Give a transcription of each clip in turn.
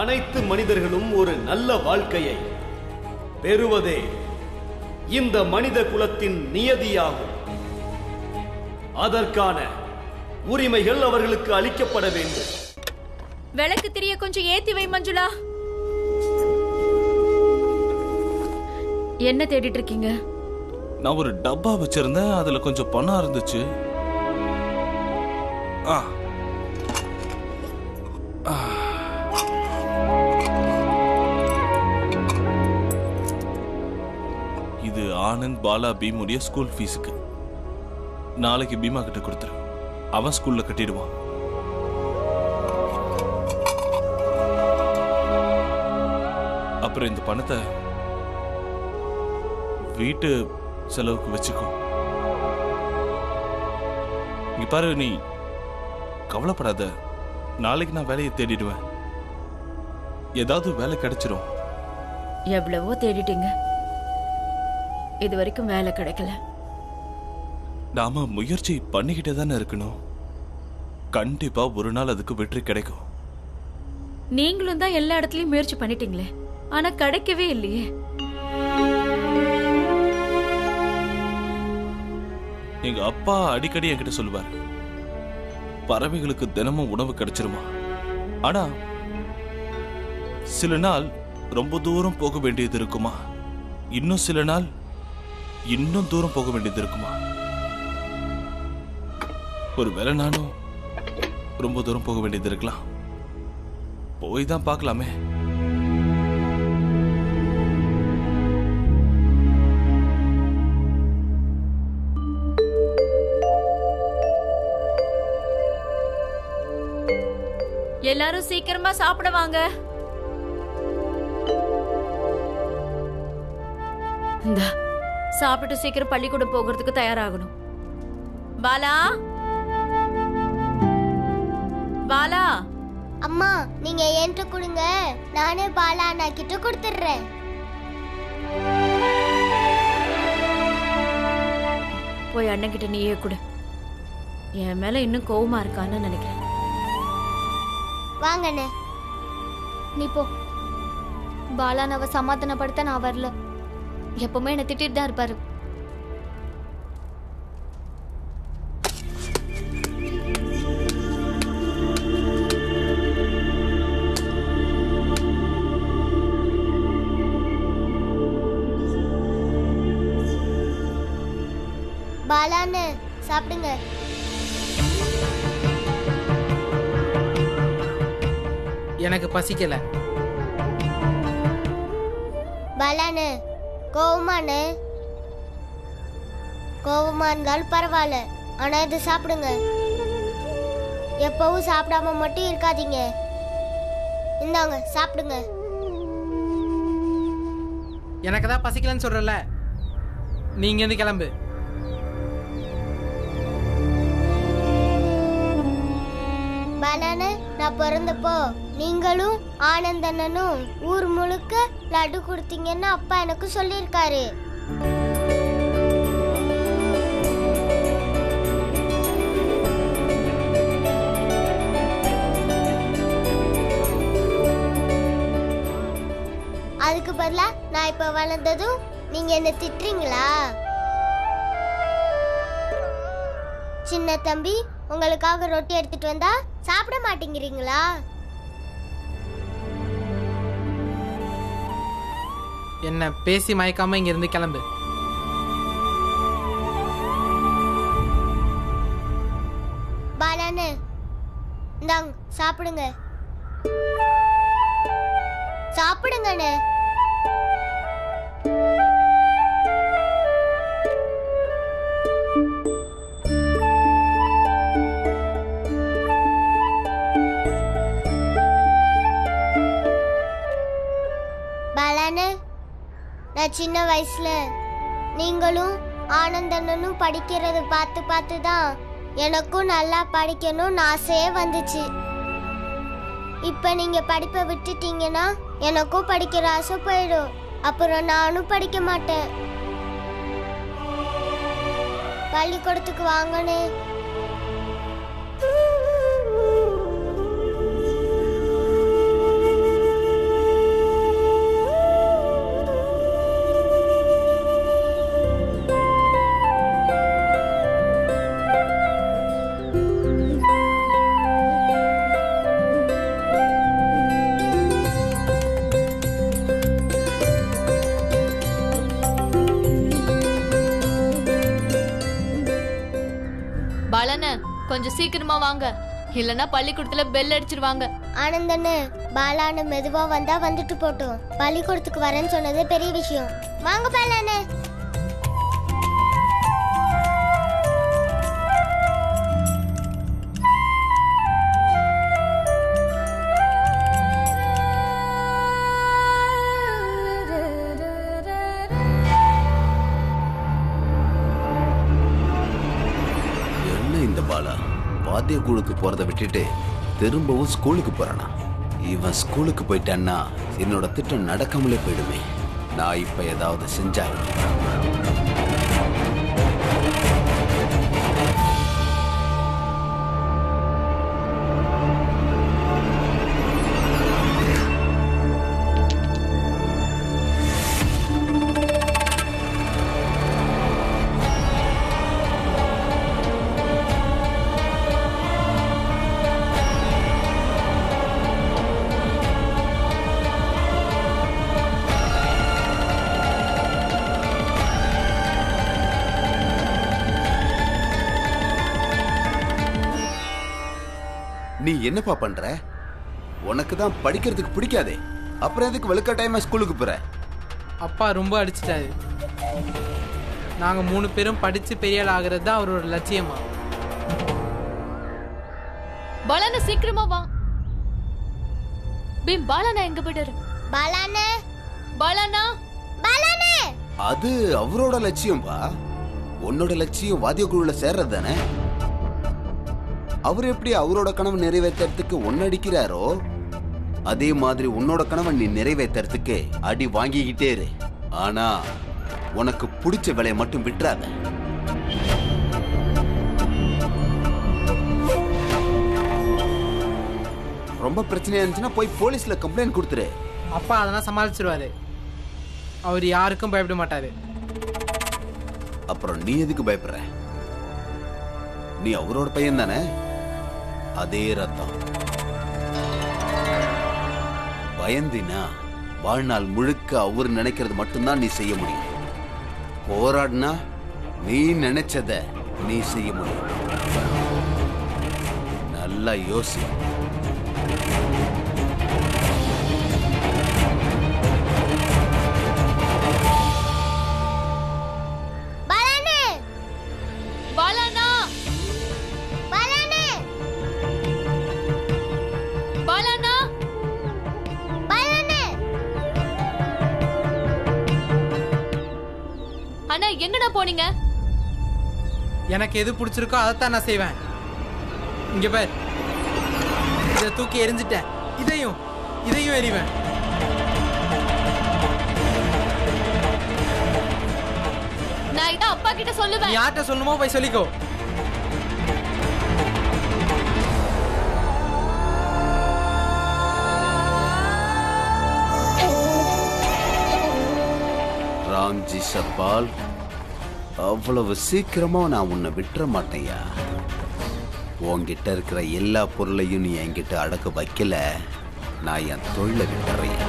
அனைத்து மனிதர்களும் ஒரு நல்ல வாழ்க்கையை பெறுவதே இந்த மனித குலத்தின் நியதியாகும். அதற்கான உரிமைகள் அவர்களுக்கு அளிக்கப்பட வேண்டும். விளக்கு திரிய கொஞ்சம் ஏத்தி வை மஞ்சுளா. என்ன தேடிட்டு இருக்கீங்க? நான் ஒரு டப்பா வச்சிருந்தேன், அதுல கொஞ்சம் பணம் இருந்துச்சு. இது ஆனந்த், பாலா, பீமுடைய ஸ்கூல் ஃபீஸுக்கு. நாளைக்கு பீமா கிட்ட கொடுத்துரு, அவன் ஸ்கூல்ல கட்டிடுவான். அப்புறம் இந்த பணத்தை வீட்டு செலவுக்கு வச்சுக்கோ. இங்க பாரு, நீ கவலைப்படாத, நாளைக்கு நான் வேலையை தேடிடுவேன். ஏதாவது வேலை கிடைச்சிரும். எவ்வளவோ தேடிட்டீங்க, இது வரைக்கும் வேலை கிடைக்கல. நாம முயற்சி பண்ணிக்கிட்டே தானே இருக்கணும். கண்டிப்பா ஒரு நாள் அதுக்கு வெற்றி கிடைக்கும். நீங்களும் தான் எல்லா இடத்துலயும் முயற்சி பண்ணிட்டீங்களே, ஆனா கிடைக்கவே இல்லையே. எங்க அப்பா அடிக்கடி என்கிட்ட சொல்லுவார், பறவைகளுக்கு தினமும் உணவு கிடைச்சிருமா, ஆனா சில நாள் ரொம்ப தூரம் போக வேண்டியது இருக்குமா, இன்னும் சில நாள் இன்னும் தூரம் போக வேண்டியது இருக்குமா. ஒருவேளை நானும் ரொம்ப தூரம் போக வேண்டியது இருக்கலாம். போய் தான் பார்க்கலாமே. எல்லாரும் சீக்கிரமா சாப்பிட வாங்க. இந்தா சாப்பிட்டு சீக்கிரம் பள்ளிக்கூடம் போகிறதுக்கு தயாராகணும். பாலா, பாலா. அம்மா, நீங்க என்கிட்ட கொடுங்க, நானே பாலா அண்ணா கிட்ட கொடுத்துடுறேன். போய் அண்ணன் கிட்ட நீயே கொடு. என் மேல இன்னும் கோவமா இருக்கான்னு நினைக்கிறேன். வாங்கண்ணே, நீ போ. பாலானாவை சமாதானப்படுத்த நான் வரல. எப்பவுமே என்ன திட்டிட்டு தான் இருப்பாரு. பாலான்னு சாப்பிடுங்க. எனக்கு பசிக்கல. பாலான்னு கோவமானு கோவமா இருந்தாலும் பரவாயில்ல, ஆனா இது சாப்பிடுங்க. எப்பவும் சாப்பிடாம மட்டும் இருக்காதீங்க. இந்தாங்க சாப்பிடுங்க. எனக்கு தான் பசிக்கலன்னு சொல்றல, நீங்க இருந்து கிளம்பு. பாலான்னு நான் பிறந்தப்போ நீங்களும் ஆனந்தண்ணனும் ஊர் முழுக்க லட்டு கொடுத்தீங்கன்னு அப்பா எனக்கு சொல்லியிருக்காரு. அதுக்கு பதிலா நான் இப்ப வளர்ந்ததும் நீங்க என்ன திட்டுறீங்களா? சின்ன தம்பி, உங்களுக்காக ரொட்டி எடுத்துட்டு வந்தா சாப்பிட மாட்டேங்கிறீங்களா? என்ன பேசி மயக்காம இங்க இருந்து கிளம்பு. பாலான்னு இந்தாங்க சாப்பிடுங்க. சாப்பிடுங்கண்ணே. பாலான்னு நான் சின்ன வயசுல நீங்களும் ஆனந்தண்ணனும் படிக்கிறத பார்த்து பார்த்து தான் எனக்கும் நல்லா படிக்கணும்னு ஆசையே வந்துச்சு. இப்ப நீங்க படிப்பை விட்டுட்டீங்கன்னா எனக்கும் படிக்கிற ஆசை போயிடும். அப்புறம் நானும் படிக்க மாட்டேன். பள்ளிக்கூடத்துக்கு வாங்கன்னு. கொஞ்சம் சீக்கிரமா வாங்க, இல்லனா பள்ளிக்கூடத்துல பெல் அடிச்சிருவாங்க. ஆனந்தன்னு பாலான்னு மெதுவா வந்தா வந்துட்டு போட்டோம். பள்ளிக்கூடத்துக்கு வரேன்னு சொன்னது பெரிய விஷயம். வாங்க பாலான்னு. வாத்திய குழுக்கு போறதை விட்டுட்டு திரும்பவும் ஸ்கூலுக்கு போறானா? இவன் ஸ்கூலுக்கு போயிட்டான்னா என்னோட திட்டம் நடக்காமலே போயிடுமே. நான் இப்ப ஏதாவது செஞ்சாங்க. நீ என்னப்பா பண்ற? உனக்கு தான் படிக்கிறதுக்கு பிடிக்காதே, அப்புறம் எதுக்கு வெளுக்கட்டாயமா ஸ்கூலுக்கு போற? அப்பா ரொம்ப அடிச்சிட்டாரு. நாங்க 3 பேரும் படிச்சு பெரிய ஆள் ஆகிறது தான் அவரோட லட்சியமா. பாலானா சீக்கிரமா வா. பீம், பாலானா எங்க போயிட்டாரு? பாலான்னு பாலானா பாலான்னு. அது அவரோட லட்சியம்பா. உன்னோட லட்சியம் வாத்திய குழுல சேர்றது தானே. அவர் எப்படி அவரோட கனவு நிறைவேற்றறதுக்கு ஒன்னடிக்கிறாரோ அதே மாதிரி உன்னோட கனவை நீ நிறைவேற்றறதுக்கு அடி வாங்கிக்கிட்டே இரு. ஆனா உனக்கு பிடிச்ச வேலையை மட்டும் விட்டுறாத. ரொம்ப பிரச்சனையா இருந்துச்சுன்னா போய் போலீஸ்ல கம்ப்ளைண்ட் கொடுத்துரு. அப்பா அதெல்லாம் சமாளிச்சிருவாரு. அவர் யாருக்கும் பயப்பட மாட்டாரு. அப்புறம் நீ எதுக்கு பயப்படுற? நீ அவரோட பையன் தானே, அதே ரத்தம். பயந்தினா வாழ்நாள் முழுக்க அவர் நினைக்கிறது மட்டும்தான் நீ செய்ய முடியும். போராடினா நீ நினைச்சத நீ செய்ய முடியும். நல்லா யோசி. எங்கடா போனீங்க? எனக்கு எது பிடிச்சிருக்கோ அதைத்தான் நான் செய்வேன். இங்க பார், இதை தூக்கி எரிஞ்சிட்டேன். இதையும் எறிவேன். நான் இதை அப்பா கிட்ட சொல்லுவேன். யார்கிட்ட சொல்லுமோ போய் சொல்லிக்கோ. ராம்ஜி சப்பால், அவ்வளவு சீக்கிரமா நான் உன்னை விட்டுற மாட்டேயா. உன்கிட்ட இருக்கிற எல்லா பொருளையும் நீ என்கிட்ட அடக்க வைக்கல, நான் என் தொழிலை விட்டுறேன்.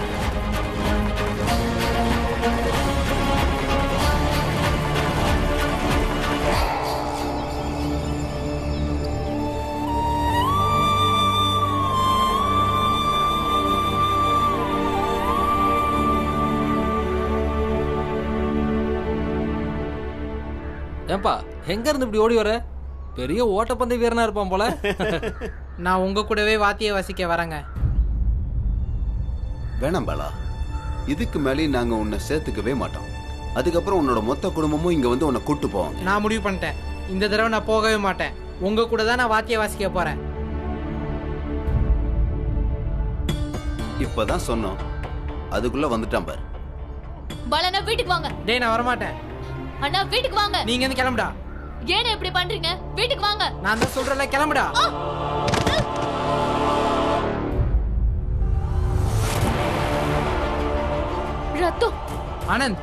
ஏன்பா எங்க இருந்து இப்படி ஓடி வர? பெரிய ஓட்டப்பந்தய வீரனா இருப்பான் போல. நான் உங்க கூடவே வாத்திய வாசிக்க வரேங்க. வேணாம் பாலா, இதுக்கு மேலே நாங்க உன்னை சேர்த்துக்கவே மாட்டோம். அதுக்கப்புறம் உன்னோட மொத்த குடும்பமும் இங்க வந்து உன்னை கூட்டு போவாங்க. நான் முடிவு பண்ணிட்டேன், இந்த தடவை நான் போகவே மாட்டேன். உங்க கூட தான் நான் வாத்திய வாசிக்க போறேன். இப்பதான் சொன்னோம், அதுக்குள்ள வந்துட்டான் பார். பாலனா வீட்டுக்கு வாங்க. டேய் நான் வரமாட்டேன். அண்ணா வீட்டுக்கு வாங்க. நீங்க வந்து கிளம்புடா. ஏன் இப்படி பண்றீங்க? வீட்டுக்கு வாங்க. நான் தான் சொல்றேன்ல, கிளம்புடா. ரத்து. ஆனந்த்,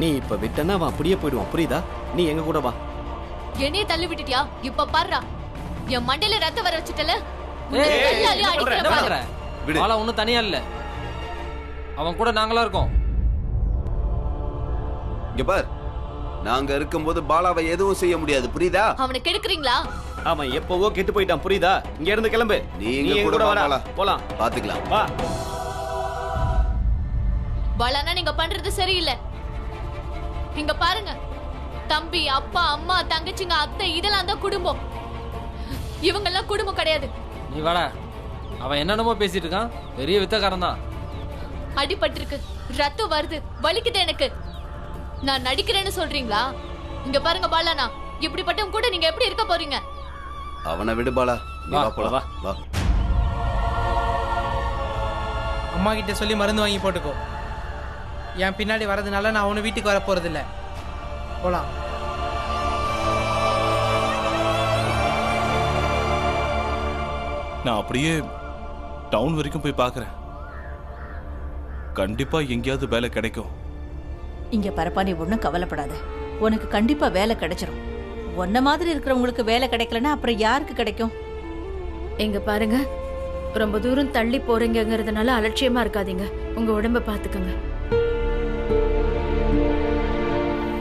நீ இப்ப விட்டனா அவன் அப்படியே போயிடுவான், புரியுதா? நீ எங்க கூட வா. என்னைய தள்ளி விட்டுட்டியா? இப்ப பாருடா, என் மண்டையில ரத்தம் வர வச்சுட்டல. பாலா ஒன்னும் தனியா இல்ல, அவன் கூட நாங்களா இருக்கோம். இங்க பார், நாங்க இருக்கும்போது பாலாவை எதுவும் செய்ய முடியாது, புரியுதா? அவனை கெடுக்குறீங்களா? அவன் எப்பவோ கெட்டு போயிட்டான், புரியுதா? இங்க இருந்து கிளம்பு. நீ எங்க எங்க கூட வாடா. வாடா. போலாம். பாத்துக்கலாம். வா. பாலானா நீங்க பண்றது சரியில்லை. இங்க பாருங்க, தம்பி, அப்பா, அம்மா, தங்கச்சிங்க, அத்தை இதெல்லாம் தான் குடும்பம். இவங்க எல்லாம் குடும்பம் கிடையாது. நீ வாடா. அவன் என்னென்னமோ பேசிட்டு இருக்கான். பெரிய வித்தக்காரன் தான். அடிபட்டிருக்கு, ரத்தம் வருது, வலிக்குது எனக்கு. நான் நடிக்கிறேன்னு சொல்றீங்களா? இங்க பாருங்க பாலானா, இப்படிப்பட்டவங்க கூட நீங்க எப்படி இருக்க போறீங்க? அவனை விடு பாலா. நீ வா, வா போலாம். வா. வா. அம்மா கிட்ட சொல்லி மருந்து வாங்கி போட்டுக்கோ. என் பின்னாடி வரதுனால நான் அவனு வீட்டுக்கு வர போறதில்ல. போலாம். நான் அப்படியே டவுன் வரைக்கும் போய் பார்க்கறேன். கண்டிப்பா எங்கேயாவது வேலை கிடைக்கும். இங்க பரப்பா, நீ ஒன்றும் கவலைப்படாத. உனக்கு கண்டிப்பா வேலை கிடைச்சிரும். உன்ன மாதிரி இருக்கிறவங்களுக்கு வேலை கிடைக்கலன்னா அப்புறம் யாருக்கு கிடைக்கும்? எங்க பாருங்க, ரொம்ப தூரம் தள்ளி போறீங்கிறதுனால அலட்சியமா இருக்காதீங்க. உங்க உடம்ப பாத்துக்கங்க.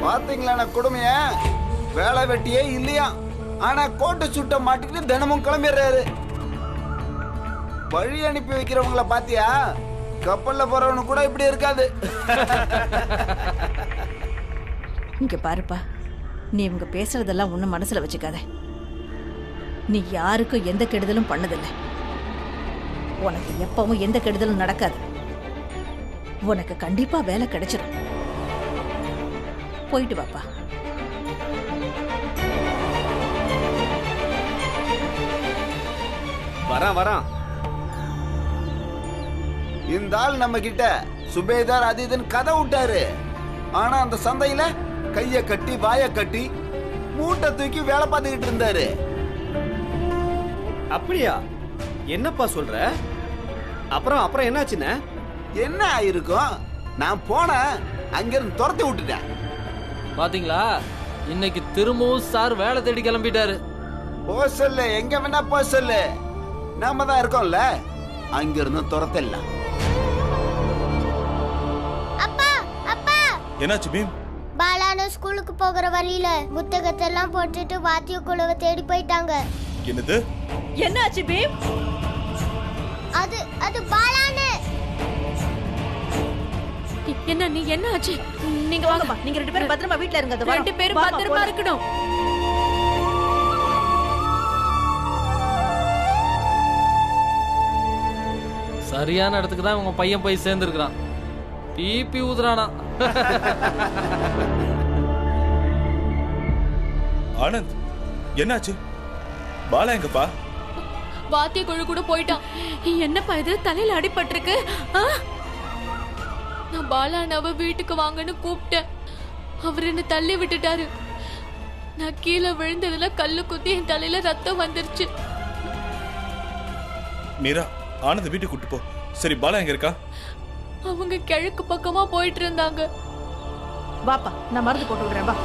பாத்தீங்களா கொடுமைய? வேலை வெட்டியே இல்லையா, ஆனா கோட்டை சுட்ட மாட்டிக்கிட்டு தினமும் கிளம்பிடுறாரு. வழி அனுப்பி வைக்கிறவங்கள பாத்தியா? கப்பல்ல போறவனு கூட இப்படி இருக்காது. இங்க பாருப்பா, நீ இவங்க பேசுறதெல்லாம் ஒன்றும் மனசுல வச்சுக்காத. நீ யாருக்கும் எந்த கெடுதலும் பண்ணதில்லை. உனக்கு எப்பவும் எந்த கெடுதலும் நடக்காது. உனக்கு கண்டிப்பா வேலை கிடைச்சிடும். போயிட்டு வாப்பா. வரான். இந்த ஆள் நம்ம கிட்ட சுபேதார் அது இதுன்னு கதை விட்டாரு. ஆனா அந்த சந்தையில கைய கட்டி வாய கட்டி மூட்டை தூக்கி வேலை பார்த்துக்கிட்டு இருந்தாரு. அப்படியா? என்னப்பா சொல்ற? அப்புறம் என்னாச்சுன்னு? என்ன ஆயிருக்கும்? நான் போனேன், அங்கிருந்து துரத்தி விட்டுட்டேன். பாத்தீங்களா, இன்னைக்கு திரும்பவும் சார் வேலை தேடி கிளம்பிட்டாரு. போ சொல்லு, எங்க வேணா போ சொல்லு. நாம தான் இருக்கோம்ல, அங்கிருந்து துரத்தலாம். அப்பா அப்பா, என்னாச்சு பீம்? பாலான ஸ்கூலுக்கு போகிற வழியில புத்தகத்தை எல்லாம் போட்டுட்டு வாத்திய குழுவை தேடி போயிட்டாங்க. என்னது? என்னாச்சு பீம்? அது பாலானு. என்ன நீ என்ன ஆச்சு? நீங்க வாங்கப்பா. நீங்க ரெண்டு பேரும் பத்திரமா வீட்ல இருங்க. அது ரெண்டு பேரும் பத்திரமா இருக்கணும். சரியான இடத்துக்கு தான் உங்க பையன் போய் சேர்ந்துருக்கிறான். பிபி ஊதுறானா? ஆனந்த், என்னாச்சு? பாலா எங்கப்பா? வாத்திய குழு கூட போயிட்டான். என்னப்பா இது? தலையில அடிபட்டிருக்கு. நான் பாலானாவை வீட்டுக்கு வாங்கன்னு கூப்பிட்டேன். அவர் என்ன தள்ளி விட்டுட்டாரு. நான் கீழே விழுந்ததுல கல்லு குத்தி என் தலையில ரத்தம் வந்துருச்சு. மீரா, ஆனந்த் வீட்டுக்கு கூட்டு போ. சரி, பாலா எங்க இருக்கா? அவங்க கிழக்கு பக்கமா போயிட்டு இருந்தாங்க. வாப்பா, நான் மருந்து போட்டு விடுறேன். வா.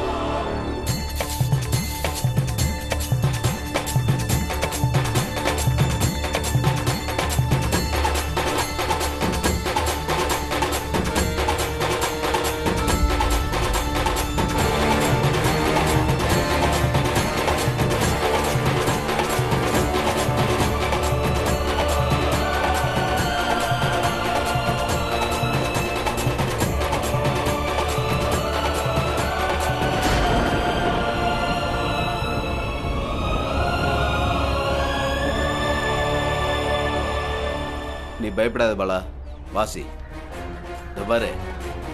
நீ பயப்படாத பாலா. வாசி, இந்த பாரு,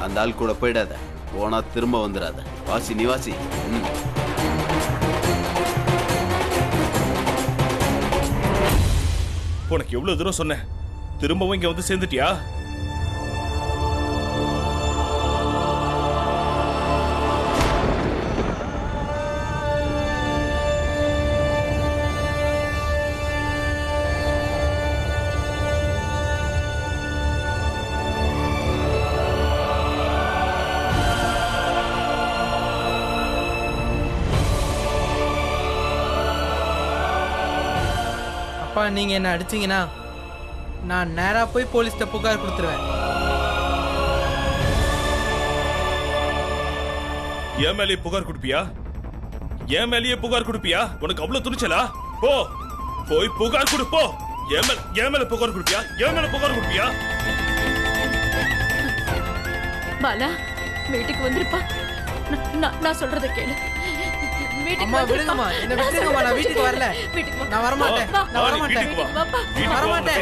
அந்த ஆள் கூட போயிடாத. போனா திரும்ப வந்துடாத. வாசி, நீ வாசி. உனக்கு எவ்வளவு தூரம் சொன்னேன், திரும்பவும் இங்க வந்து சேர்ந்துட்டியா? அப்பா, நீங்க என்ன அடிச்சீங்கன்னா நான் நேரா போய் போலீஸ்ட புகார் கொடுத்துருவேன். என் மேலே புகார் கொடுப்பியா? என் மேலேயே புகார் கொடுப்பியா? உனக்கு அவ்வளவு துணிச்சலா? போ போய் புகார் கொடு போ. என் மேல புகார் கொடுப்பியா? என் மேல புகார் கொடுப்பியா? பாலா வீட்டுக்கு வந்துருப்பா. நான் சொல்றத கேளு. அம்மா விடுங்கம்மா, என்ன விட்டுருங்கம்மா, நான் வீட்டுக்கு வரல. நான் வர மாட்டேன். நான் வர மாட்டேன். வர மாட்டேன்.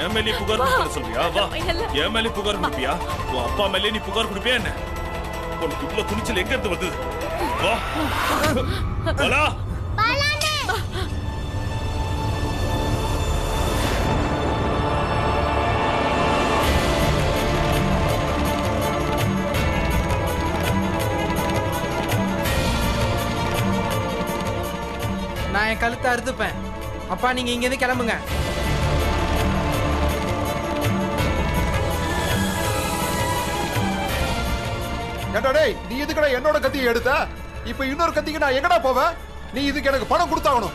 என் மேலே புகார் கொடுக்க சொல்றியா? வா. என் மேலே புகார் கொடுப்பியா? உன் அப்பா மேலே நீ புகார் கொடுப்பியா என்ன? உனக்கு இவ்வளவு துணிச்சல் எங்க இருந்து வந்தது? வா. பாலா. பாலாண்ணே. நான் என் கழுத்தை அறுத்துப்பேன். அப்பா நீங்க இங்க இருந்து கிளம்புங்க. ஏண்டா டேய், நீ இதுக்கடா என்னோட கத்தியை எடுத்த? இப்ப இன்னொரு கத்திக்கு நான் எங்கடா போவேன்? நீ இதுக்கு எனக்கு பணம் கொடுத்தாகணும்.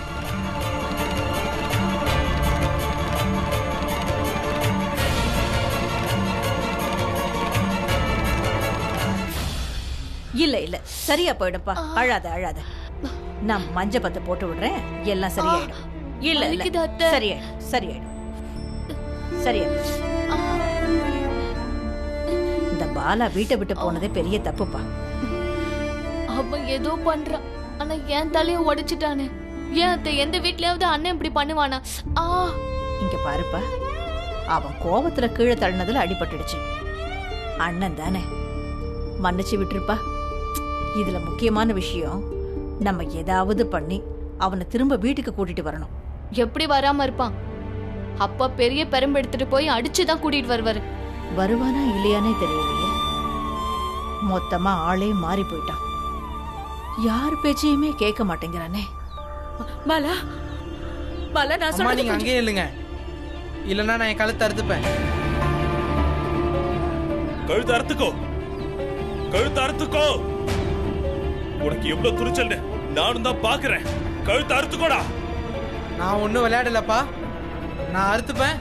இல்ல இல்ல சரியா போயிடுப்பா. அழாத அழாத. நான் மஞ்ச பத்து போட்டு விடுறேன், எல்லாம் சரியாயிடும். இல்ல வலிக்குது இல்ல அத்தை. சரியாயிடும் சரியாயிடும் சரியாயிடும். இந்த பாலா வீட்டை விட்டு போனதே பெரிய தப்புப்பா. அவன் ஏதோ பண்றான், ஆனா என் தலையை உடைச்சிட்டானே. ஏன் அத்தை, எந்த வீட்லயாவது அண்ணன் இப்படி பண்ணுவானா? இங்க பாருப்பா, அவன் கோபத்துல கீழே தள்ளினதுல அடிபட்டுடுச்சு. அண்ணன் தானே, மன்னிச்சு விட்டுருப்பா. இதுல முக்கியமான விஷயம், நம்ம ஏதாவது பண்ணி அவனை திரும்ப வீட்டுக்கு கூட்டிட்டு வரணும். எப்படி வராம இருப்பான்? அப்பா பெரிய பெரும்பு எடுத்துட்டு போய் அடிச்சுதான் கூட்டிட்டு வருவாரு. வருவானா இல்லையானே தெரியலையே. மொத்தமா ஆளே மாறி போயிட்டான். யார் பேச்சையுமே கேட்க மாட்டேங்கிறானே. பாலா பாலா நான் அம்மா சொல்றது நீங்க அங்கேயே இல்லைங்க, இல்லைன்னா நான் என் கழுத்தை அறுத்துப்பேன். கழுத்து அறுத்துக்கோ, கழுத்து அறுத்துக்கோ. உனக்கு எவ்வளவு துணிச்சல் நானும் தான் பாக்குறேன். கழுத்து அறுத்துக்கோடா. நான் ஒன்னும் விளையாடலப்பா, நான் அறுத்துப்பேன்.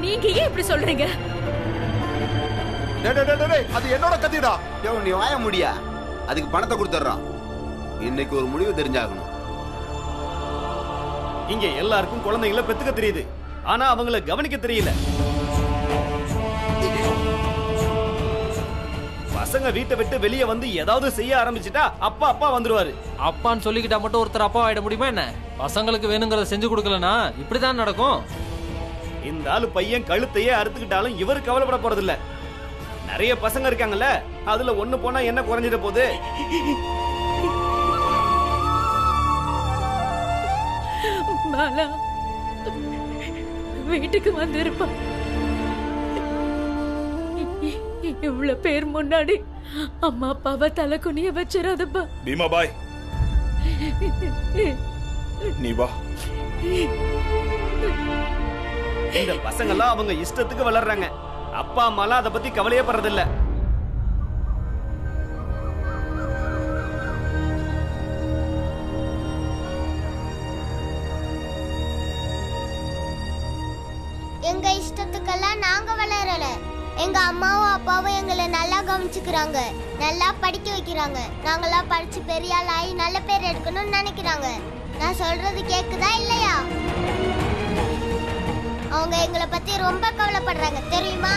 நீங்க ஏன் இப்படி சொல்றீங்க? டேய், டேய், டேய், டேய், அது என்னோட கத்திடா. டேய், நீ வாய முடியா? அதுக்கு பணத்தை கொடுத்துட்றான். இன்னைக்கு ஒரு முடிவு தெரிஞ்சாகணும். இங்க எல்லாருக்கும் குழந்தைகளை பெத்துக்க தெரியுது, ஆனா அவங்கள கவனிக்க தெரியல. பசங்க வீட்டை விட்டு வெளியே வந்து ஏதாவது செய்ய ஆரம்பிச்சுட்டா அப்பா அப்பா வந்துருவாரு. அப்பான்னு சொல்லிக்கிட்டா மட்டும் ஒருத்தர் அப்பா ஆயிட முடியுமா என்ன? பசங்களுக்கு வேணுங்கிறத செஞ்சு கொடுக்கலனா இப்படிதான் நடக்கும். இந்த ஆளு பையன் கழுத்தையே அறுத்துக்கிட்டாலும் இவரு கவலைப்பட போறதில்ல. நிறைய பசங்க இருக்காங்கல்ல, அதுல ஒண்ணு போனா என்ன குறைஞ்சிட போகுது? பாலா வீட்டுக்கு வந்திருப்பா. இவ்வளவு பேர் முன்னாடி அம்மா அப்பாவை தலை குனிய வச்சிடாதப்பா. பீமா பாய், நீ வா. இந்த பசங்க எல்லாம் அவங்க இஷ்டத்துக்கு வளர்றாங்க. அப்பா அம்மாலாம் அதை பத்தி கவலையே படுறதில்ல. எங்க இஷ்டத்துக்கெல்லாம் நாங்க வளரல. எங்க அம்மாவும் அப்பாவும் எங்களை நல்லா கவனிச்சுக்கிறாங்க, நல்லா படிக்க வைக்கிறாங்க. நாங்கெல்லாம் படிச்சு பெரிய ஆள் ஆகி நல்ல பேர் எடுக்கணும்னு நினைக்கிறாங்க. நான் சொல்றது கேக்குதா இல்லையா? அவங்க எங்களை பத்தி ரொம்ப கவலைப்படுறாங்க தெரியுமா?